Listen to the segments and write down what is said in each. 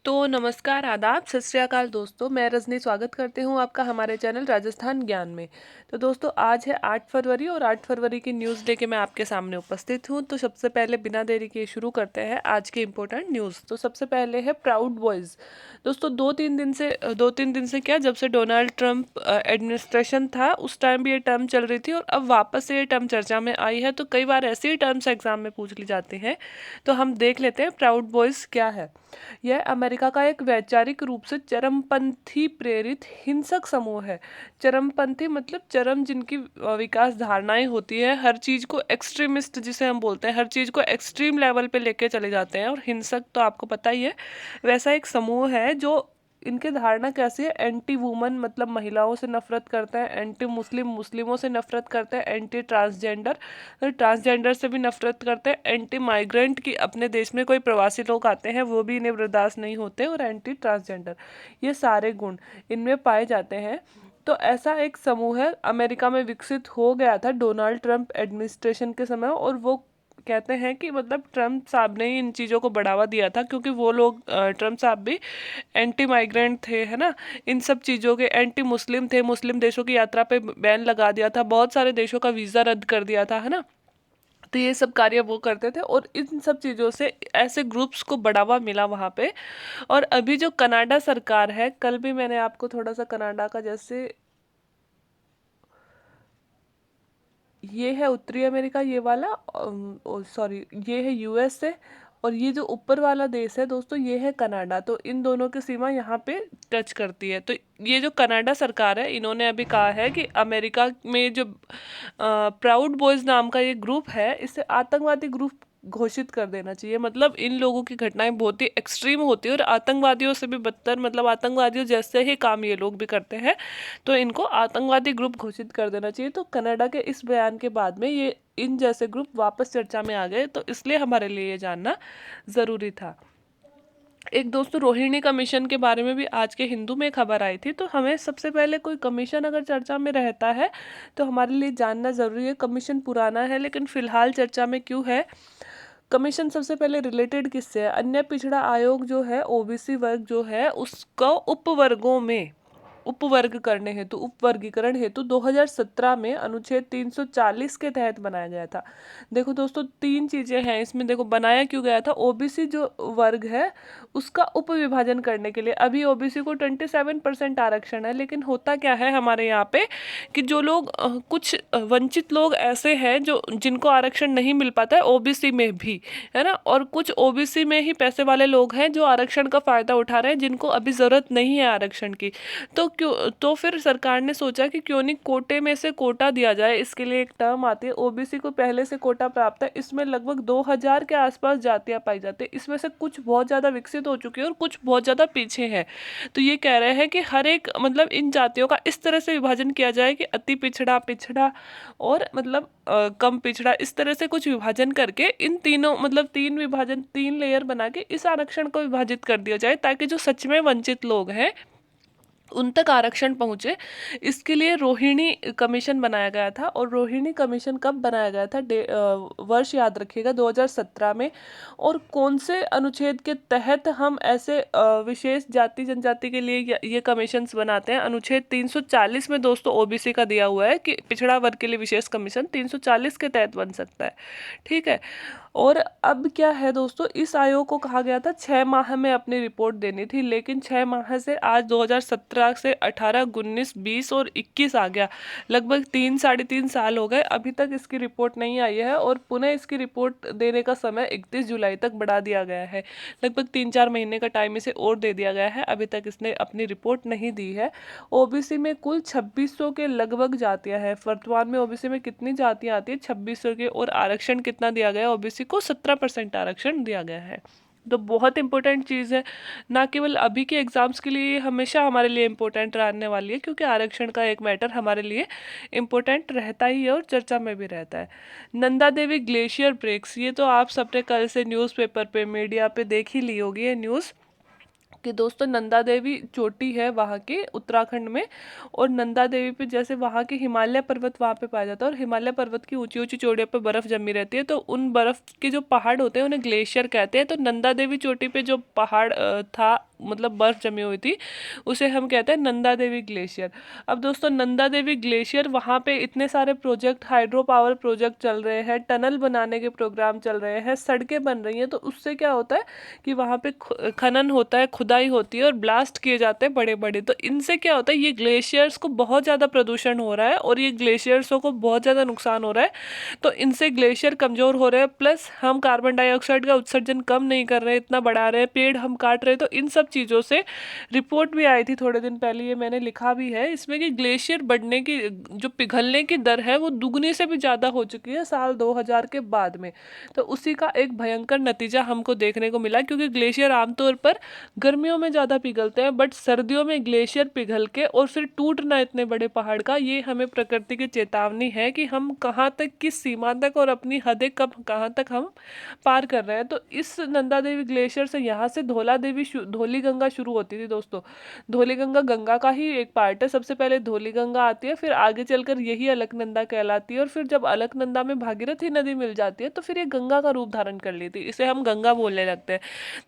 तो नमस्कार, आदाब, सत श्री अकाल दोस्तों। मैं रजनी स्वागत करती हूँ आपका हमारे चैनल राजस्थान ज्ञान में। तो दोस्तों, आज है 8 फरवरी और 8 फरवरी की न्यूज़ लेके मैं आपके सामने उपस्थित हूँ। तो सबसे पहले बिना देरी के शुरू करते हैं आज की इम्पोर्टेंट न्यूज़। तो सबसे पहले है प्राउड बॉयज़। दोस्तों, दो तीन दिन से क्या, जब से डोनाल्ड ट्रंप एडमिनिस्ट्रेशन था उस टाइम भी ये टर्म चल रही थी और अब वापस से ये टर्म चर्चा में आई है। तो कई बार ऐसे ही टर्म्स एग्जाम में पूछ ली जाती हैं। तो हम देख लेते हैं प्राउड बॉयज़ क्या है। यह अमेरिका का एक वैचारिक रूप से चरमपंथी प्रेरित हिंसक समूह है। चरमपंथी मतलब चरम जिनकी विकास धारणाएं होती है, हर चीज को एक्सट्रीमिस्ट जिसे हम बोलते हैं, हर चीज को एक्सट्रीम लेवल पे लेके चले जाते हैं। और हिंसक तो आपको पता ही है, वैसा एक समूह है जो इनके धारणा कैसी है, एंटी वुमन मतलब महिलाओं से नफरत करते हैं, एंटी मुस्लिम मुस्लिमों से नफरत करते हैं, एंटी ट्रांसजेंडर ट्रांसजेंडर से भी नफरत करते हैं, एंटी माइग्रेंट की अपने देश में कोई प्रवासी लोग आते हैं वो भी इन्हें बर्दाश्त नहीं होते, और एंटी ट्रांसजेंडर, ये सारे गुण इनमें पाए जाते हैं। तो ऐसा एक समूह है, अमेरिका में विकसित हो गया था डोनाल्ड ट्रंप एडमिनिस्ट्रेशन के समय। और वो कहते हैं कि मतलब ट्रम्प साहब ने ही इन चीज़ों को बढ़ावा दिया था, क्योंकि वो लोग ट्रम्प साहब भी एंटी माइग्रेंट थे, है ना, इन सब चीज़ों के एंटी मुस्लिम थे, मुस्लिम देशों की यात्रा पे बैन लगा दिया था, बहुत सारे देशों का वीज़ा रद्द कर दिया था, है ना। तो ये सब कार्य वो करते थे और इन सब चीज़ों से ऐसे ग्रुप्स को बढ़ावा मिला वहाँ पे। और अभी जो कनाडा सरकार है, कल भी मैंने आपको थोड़ा सा कनाडा का, जैसे ये है उत्तरी अमेरिका, ये वाला, सॉरी, ये है यूएसए, और ये जो ऊपर वाला देश है दोस्तों, ये है कनाडा। तो इन दोनों की सीमा यहाँ पे टच करती है। तो ये जो कनाडा सरकार है, इन्होंने अभी कहा है कि अमेरिका में जो प्राउड बॉयज नाम का ये ग्रुप है, इसे आतंकवादी ग्रुप घोषित कर देना चाहिए। मतलब इन लोगों की घटनाएं बहुत ही एक्सट्रीम होती है और आतंकवादियों से भी बदतर, मतलब आतंकवादियों जैसे ही काम ये लोग भी करते हैं। तो इनको आतंकवादी ग्रुप घोषित कर देना चाहिए। तो कनाडा के इस बयान के बाद में ये इन जैसे ग्रुप वापस चर्चा में आ गए, तो इसलिए हमारे लिए ये जानना ज़रूरी था। एक दोस्तों, रोहिणी कमीशन के बारे में भी आज के हिंदू में खबर आई थी। तो हमें सबसे पहले कोई कमीशन अगर चर्चा में रहता है तो हमारे लिए जानना ज़रूरी है। कमीशन पुराना है लेकिन फिलहाल चर्चा में क्यों है। कमीशन सबसे पहले रिलेटेड किससे है, अन्य पिछड़ा आयोग जो है, ओबीसी वर्ग जो है, उसको उपवर्गों में उपवर्ग करने हेतु, उपवर्गीकरण हेतु 2017 में अनुच्छेद 340 के तहत बनाया गया था। देखो दोस्तों, तीन चीजें हैं इसमें। देखो, बनाया क्यों गया था, ओबीसी जो वर्ग है उसका उप विभाजन करने के लिए। अभी ओबीसी को 27% आरक्षण है, लेकिन होता क्या है हमारे यहाँ पे कि जो लोग कुछ वंचित लोग ऐसे हैं जो जिनको आरक्षण नहीं मिल पाता है ओबीसी में भी, है ना, और कुछ ओबीसी में ही पैसे वाले लोग हैं जो आरक्षण का फायदा उठा रहे हैं, जिनको अभी जरूरत नहीं है आरक्षण की। तो फिर सरकार ने सोचा कि क्यों नहीं कोटे में से कोटा दिया जाए। इसके लिए एक टर्म आती है, ओबीसी को पहले से कोटा प्राप्त है। इसमें लगभग 2000 के आसपास जातियां पाई जाती है। इसमें से कुछ बहुत ज़्यादा विकसित हो चुकी है और कुछ बहुत ज़्यादा पीछे है। तो ये कह रहे हैं कि हर एक, मतलब इन जातियों का इस तरह से विभाजन किया जाए कि अति पिछड़ा, पिछड़ा और मतलब कम पिछड़ा, इस तरह से कुछ विभाजन करके इन तीनों, मतलब तीन विभाजन, तीन लेयर बना के इस आरक्षण को विभाजित कर दिया जाए, ताकि जो सच में वंचित लोग हैं उन तक आरक्षण पहुंचे। इसके लिए रोहिणी कमीशन बनाया गया था। और रोहिणी कमीशन कब बनाया गया था, वर्ष याद रखिएगा, 2017 में। और कौन से अनुच्छेद के तहत हम ऐसे विशेष जाति जनजाति के लिए ये कमीशंस बनाते हैं। अनुच्छेद 340 में दोस्तों ओबीसी का दिया हुआ है कि पिछड़ा वर्ग के लिए विशेष कमीशन 340 के तहत बन सकता है। ठीक है। और अब क्या है दोस्तों, इस आयोग को कहा गया था 6 माह में अपनी रिपोर्ट देनी थी, लेकिन 6 माह से आज 2017 से 18, 19, 20 और 21 आ गया, लगभग 3 साढ़े 3 साल हो गए, अभी तक इसकी रिपोर्ट नहीं आई है। और पुनः इसकी रिपोर्ट देने का समय 31 जुलाई तक बढ़ा दिया गया है। लगभग 3-4 महीने का टाइम इसे और दे दिया गया है, अभी तक इसने अपनी रिपोर्ट नहीं दी है। ओबीसी में कुल 2600 के लगभग जातियां हैं। वर्तमान में ओबीसी में कितनी जातियां आती है, 2600 के। और आरक्षण कितना दिया गया है, ओबीसी को 17% आरक्षण दिया गया है। तो बहुत इंपॉर्टेंट चीज़ है, ना केवल अभी के एग्जाम्स के लिए, हमेशा हमारे लिए इम्पोर्टेंट रहने वाली है, क्योंकि आरक्षण का एक मैटर हमारे लिए इम्पोर्टेंट रहता ही है और चर्चा में भी रहता है। नंदा देवी ग्लेशियर ब्रेक्स, ये तो आप सबने कल से न्यूज़पेपर पे, मीडिया पे देख ही ली होगी ये न्यूज़ कि दोस्तों नंदा देवी चोटी है वहाँ के उत्तराखंड में। और नंदा देवी पे जैसे वहाँ के हिमालय पर्वत वहाँ पे पाया जाता है, और हिमालय पर्वत की ऊंची ऊंची चोटियों पे बर्फ जमी रहती है, तो उन बर्फ के जो पहाड़ होते हैं उन्हें ग्लेशियर कहते हैं। तो नंदा देवी चोटी पे जो पहाड़ था मतलब बर्फ जमी हुई थी, उसे हम कहते हैं नंदा देवी ग्लेशियर। अब दोस्तों नंदा देवी ग्लेशियर, वहाँ पे इतने सारे प्रोजेक्ट, हाइड्रो पावर प्रोजेक्ट चल रहे हैं, टनल बनाने के प्रोग्राम चल रहे हैं, सड़कें बन रही हैं, तो उससे क्या होता है कि वहाँ पे खनन होता है, खुदाई होती है और ब्लास्ट किए जाते हैं बड़े बड़े। तो इनसे क्या होता है, ये ग्लेशियर्स को बहुत ज़्यादा प्रदूषण हो रहा है और ये ग्लेशियर्सों को बहुत ज़्यादा नुकसान हो रहा है। तो इनसे ग्लेशियर कमज़ोर हो रहे हैं, प्लस हम कार्बन डाइऑक्साइड का उत्सर्जन कम नहीं कर रहे हैं, इतना बढ़ा रहे हैं, पेड़ हम काट रहे हैं। तो इन सब चीज़ों से रिपोर्ट भी आई थी थोड़े दिन पहले, ये मैंने लिखा भी है इसमें कि ग्लेशियर बढ़ने की, जो पिघलने की दर है वो दुगनी से भी ज़्यादा हो चुकी है साल 2000 के बाद में। तो उसी का एक भयंकर नतीजा हमको देखने को मिला, क्योंकि ग्लेशियर आमतौर पर गर्मियों में ज़्यादा पिघलते हैं, बट सर्दियों में ग्लेशियर पिघल के और फिर टूटना इतने बड़े पहाड़ का, ये हमें प्रकृति की चेतावनी है कि हम कहाँ तक, किस सीमा तक और अपनी हदें कब कहाँ तक हम पार कर रहे हैं। तो इस नंदा देवी ग्लेशियर से यहाँ से धौली गंगा शुरू होती थी दोस्तों। धौली गंगा गंगा का ही एक पार्ट है। सबसे पहले धौली गंगा आती है, फिर आगे चलकर यही अलकनंदा कहलाती है, और फिर जब अलकनंदा में भागीरथी नदी मिल जाती है तो फिर ये गंगा का रूप धारण कर लेती है, इसे हम गंगा बोलने लगते हैं।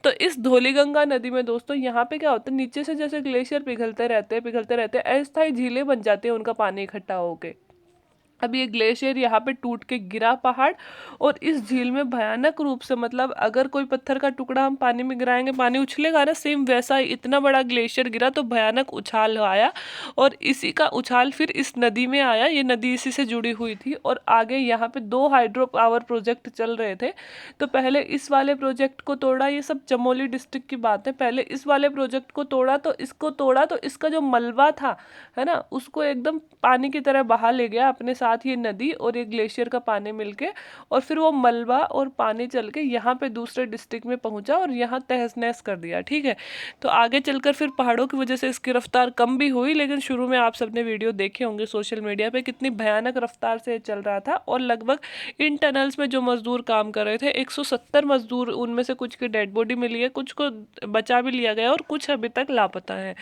तो इस धौली गंगा नदी में दोस्तों यहाँ पे क्या होता है, नीचे से जैसे ग्लेशियर पिघलते रहते हैं, अस्थायी झीलें बन जाती है उनका पानी इकट्ठा होके। अब ये ग्लेशियर यहाँ पे टूट के गिरा पहाड़, और इस झील में भयानक रूप से, मतलब अगर कोई पत्थर का टुकड़ा हम पानी में गिराएंगे पानी उछलेगा ना, सेम वैसा ही इतना बड़ा ग्लेशियर गिरा, तो भयानक उछाल आया, और इसी का उछाल फिर इस नदी में आया। ये नदी इसी से जुड़ी हुई थी, और आगे यहाँ पे 2 हाइड्रो पावर प्रोजेक्ट चल रहे थे। तो पहले इस वाले प्रोजेक्ट को तोड़ा, ये सब चमोली डिस्ट्रिक्ट की बात है, पहले इस वाले प्रोजेक्ट को तोड़ा, तो इसका जो मलबा था, है ना, उसको एकदम पानी की तरह बहा ले गया अपने साथ ये नदी और ये ग्लेशियर का पानी मिलके, और फिर वो मलबा और पानी चल के यहाँ पे दूसरे डिस्ट्रिक्ट में पहुंचा और यहाँ तहस नहस कर दिया। ठीक है, तो आगे चलकर फिर पहाड़ों की वजह से इसकी रफ्तार कम भी हुई, लेकिन शुरू में आप सबने वीडियो देखे होंगे सोशल मीडिया पे, कितनी भयानक रफ्तार से चल रहा था। और लगभग इन टनल्स में जो मजदूर काम कर रहे थे, 170 मजदूर, उनमें से कुछ की डेड बॉडी मिली है, कुछ को बचा भी लिया गया और कुछ अभी तक लापता है।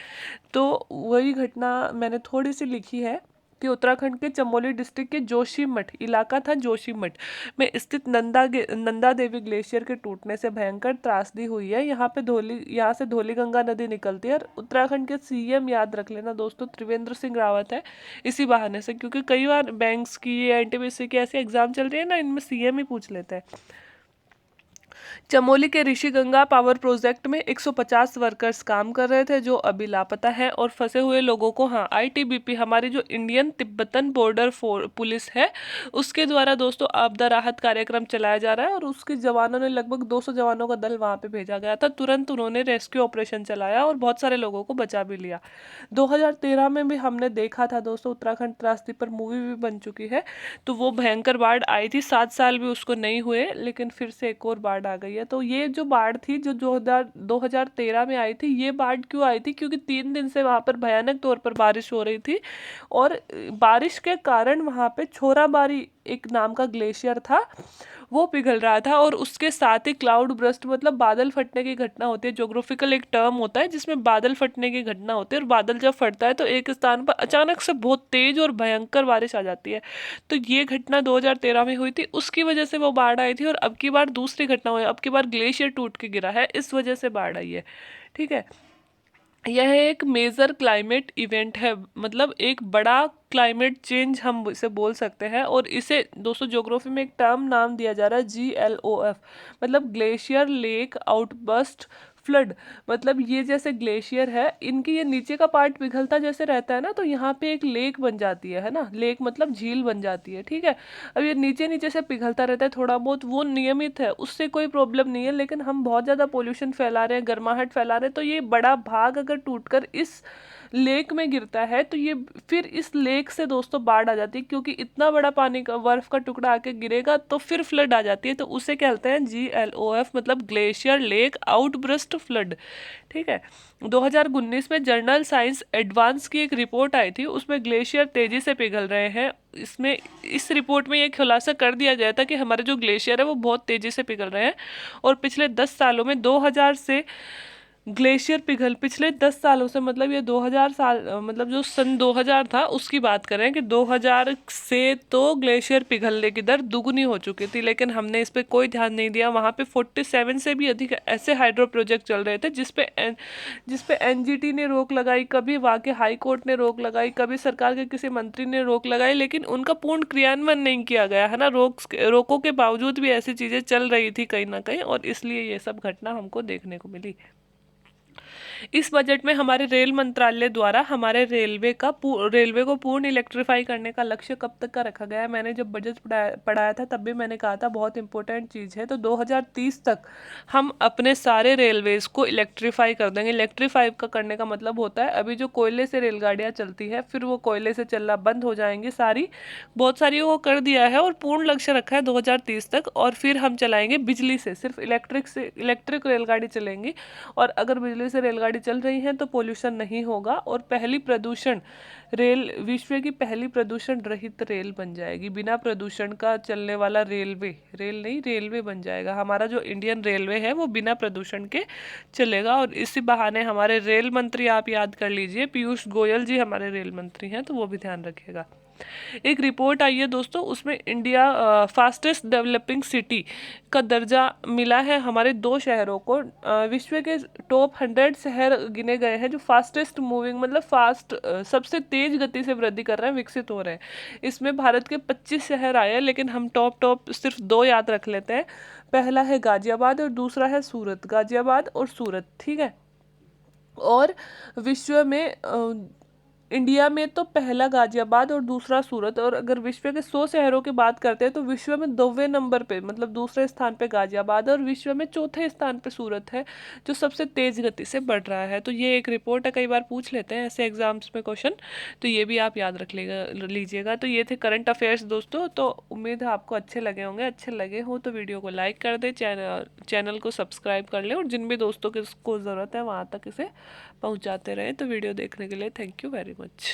तो वही घटना मैंने थोड़ी सी लिखी है कि उत्तराखंड के चमोली डिस्ट्रिक्ट के जोशीमठ इलाका था, जोशीमठ में स्थित नंदा देवी ग्लेशियर के टूटने से भयंकर त्रासदी हुई है। यहाँ से धौली गंगा नदी निकलती है, और उत्तराखंड के सीएम, याद रख लेना दोस्तों, त्रिवेंद्र सिंह रावत है। इसी बहाने से, क्योंकि कई बार बैंक्स की, एनटीपीसी की ऐसे एग्जाम चल रही है ना, इनमें सीएम ही पूछ लेते हैं। चमोली के ऋषिगंगा पावर प्रोजेक्ट में 150 वर्कर्स काम कर रहे थे, जो अभी लापता है, और फंसे हुए लोगों को, हाँ, आईटीबीपी, हमारी जो इंडियन तिब्बतन बॉर्डर पुलिस है, उसके द्वारा दोस्तों आपदा राहत कार्यक्रम चलाया जा रहा है, और उसके जवानों ने, लगभग 200 जवानों का दल वहां पे भेजा गया था। तुरंत उन्होंने रेस्क्यू ऑपरेशन चलाया और बहुत सारे लोगों को बचा भी लिया। 2013 में भी हमने देखा था दोस्तों, उत्तराखंड त्रासदी पर मूवी भी बन चुकी है। तो वो भयंकर बाढ़ आई थी, 7 साल भी उसको नहीं हुए, लेकिन फिर से एक और बाढ़ आ गई है। तो ये जो बाढ़ थी, जो 2013 में आई थी, ये बाढ़ क्यों आई थी, क्योंकि 3 दिन से वहां पर भयानक तौर पर बारिश हो रही थी, और बारिश के कारण वहां पे छोराबारी एक नाम का ग्लेशियर था, वो पिघल रहा था, और उसके साथ ही क्लाउड ब्रस्ट, मतलब बादल फटने की घटना होती है। ज्योग्राफिकल एक टर्म होता है जिसमें बादल फटने की घटना होती है, और बादल जब फटता है तो एक स्थान पर अचानक से बहुत तेज और भयंकर बारिश आ जाती है। तो ये घटना 2013 में हुई थी, उसकी वजह से वो बाढ़ आई थी। और अब की बार दूसरी घटना हुई, अब की बार ग्लेशियर टूट के गिरा है, इस वजह से बाढ़ आई है। ठीक है, यह एक मेजर क्लाइमेट इवेंट है, मतलब एक बड़ा क्लाइमेट चेंज हम इसे बोल सकते हैं। और इसे दोस्तों ज्योग्राफी में एक टर्म नाम दिया जा रहा है, GLOF, मतलब ग्लेशियर लेक आउटबर्स्ट फ्लड। मतलब ये जैसे ग्लेशियर है, इनकी ये नीचे का पार्ट पिघलता जैसे रहता है ना, तो यहाँ पे एक लेक बन जाती है ना, लेक मतलब झील बन जाती है। ठीक है, अब ये नीचे नीचे से पिघलता रहता है थोड़ा बहुत, वो नियमित है, उससे कोई प्रॉब्लम नहीं है। लेकिन हम बहुत ज़्यादा पोल्यूशन फैला रहे हैं, गर्माहट फैला रहे हैं, तो ये बड़ा भाग अगर टूटकर इस लेक में गिरता है, तो ये फिर इस लेक से दोस्तों बाढ़ आ जाती है, क्योंकि इतना बड़ा पानी का बर्फ का टुकड़ा आके गिरेगा तो फिर फ्लड आ जाती है। तो उसे कहते हैं GLOF, मतलब ग्लेशियर लेक आउटबर्स्ट फ्लड। ठीक है, 2019 में जर्नल साइंस एडवांस की एक रिपोर्ट आई थी, उसमें ग्लेशियर तेजी से पिघल रहे हैं। इस रिपोर्ट में ये खुलासा कर दिया गया था कि हमारे जो ग्लेशियर है वो बहुत तेजी से पिघल रहे हैं, और पिछले 10 सालों में ग्लेशियर पिछले 10 सालों से, मतलब ये 2000 साल, मतलब जो सन 2000 था उसकी बात करें कि 2000 से तो ग्लेशियर पिघलने की दर दुगनी हो चुकी थी, लेकिन हमने इस पे कोई ध्यान नहीं दिया। वहाँ पे 47 से भी अधिक ऐसे हाइड्रो प्रोजेक्ट चल रहे थे जिस पे एनजीटी ने रोक लगाई, कभी वहाँ के हाई कोर्ट ने रोक लगाई, कभी सरकार के किसी मंत्री ने रोक लगाई, लेकिन उनका पूर्ण क्रियान्वयन नहीं किया गया है ना। रोकों के बावजूद भी ऐसी चीज़ें चल रही थी कहीं ना कहीं, और इसलिए ये सब घटना हमको देखने को मिली। इस बजट में हमारे रेल मंत्रालय द्वारा हमारे रेलवे को पूर्ण इलेक्ट्रीफाई करने का लक्ष्य कब तक का रखा गया है। मैंने जब बजट पढ़ाया था तब भी मैंने कहा था बहुत इंपॉर्टेंट चीज़ है। तो 2030 तक हम अपने सारे रेलवेज को इलेक्ट्रीफाई कर देंगे। इलेक्ट्रीफाई का करने का मतलब होता है अभी जो कोयले से रेलगाड़ियाँ चलती है फिर वो कोयले से चलना बंद हो जाएंगी, बहुत सारी वो कर दिया है और पूर्ण लक्ष्य रखा है 2030 तक। और फिर हम चलाएंगे बिजली से, सिर्फ इलेक्ट्रिक रेलगाड़ी चलेंगी। और अगर बिजली से रेलगाड़ी चल रही है तो पोल्यूशन नहीं होगा, और विश्व की पहली प्रदूषण रहित रेल बन जाएगी। बिना प्रदूषण का चलने वाला रेलवे बन जाएगा। हमारा जो इंडियन रेलवे है वो बिना प्रदूषण के चलेगा। और इसी बहाने हमारे रेल मंत्री, आप याद कर लीजिए, पीयूष गोयल जी हमारे रेल मंत्री हैं, तो वो भी ध्यान रखिएगा। एक रिपोर्ट आई है दोस्तों, उसमें इंडिया फास्टेस्ट डेवलपिंग सिटी का दर्जा मिला है हमारे 2 शहरों को। विश्व के टॉप 100 शहर गिने गए हैं जो फास्टेस्ट मूविंग, मतलब सबसे तेज गति से वृद्धि कर रहे हैं, विकसित हो रहे हैं। इसमें भारत के 25 शहर आए हैं, लेकिन हम टॉप सिर्फ 2 याद रख लेते हैं। पहला है गाजियाबाद और दूसरा है सूरत। गाजियाबाद और सूरत, ठीक है। और विश्व में इंडिया में तो पहला गाजियाबाद और दूसरा सूरत। और अगर विश्व के 100 शहरों की बात करते हैं तो विश्व में 2वें नंबर पे, मतलब दूसरे स्थान पे गाजियाबाद, और विश्व में चौथे स्थान पे सूरत है जो सबसे तेज गति से बढ़ रहा है। तो ये एक रिपोर्ट है, कई बार पूछ लेते हैं ऐसे एग्जाम्स में क्वेश्चन, तो ये भी आप याद लीजिएगा। तो ये थे करंट अफेयर्स दोस्तों। तो उम्मीद है आपको अच्छे लगे होंगे। अच्छे लगे हो तो वीडियो को लाइक कर दे, चैनल को सब्सक्राइब कर ले, और जिन भी दोस्तों को ज़रूरत है वहाँ तक इसे पहुँचाते रहे। तो वीडियो देखने के लिए थैंक यू वेरी मच।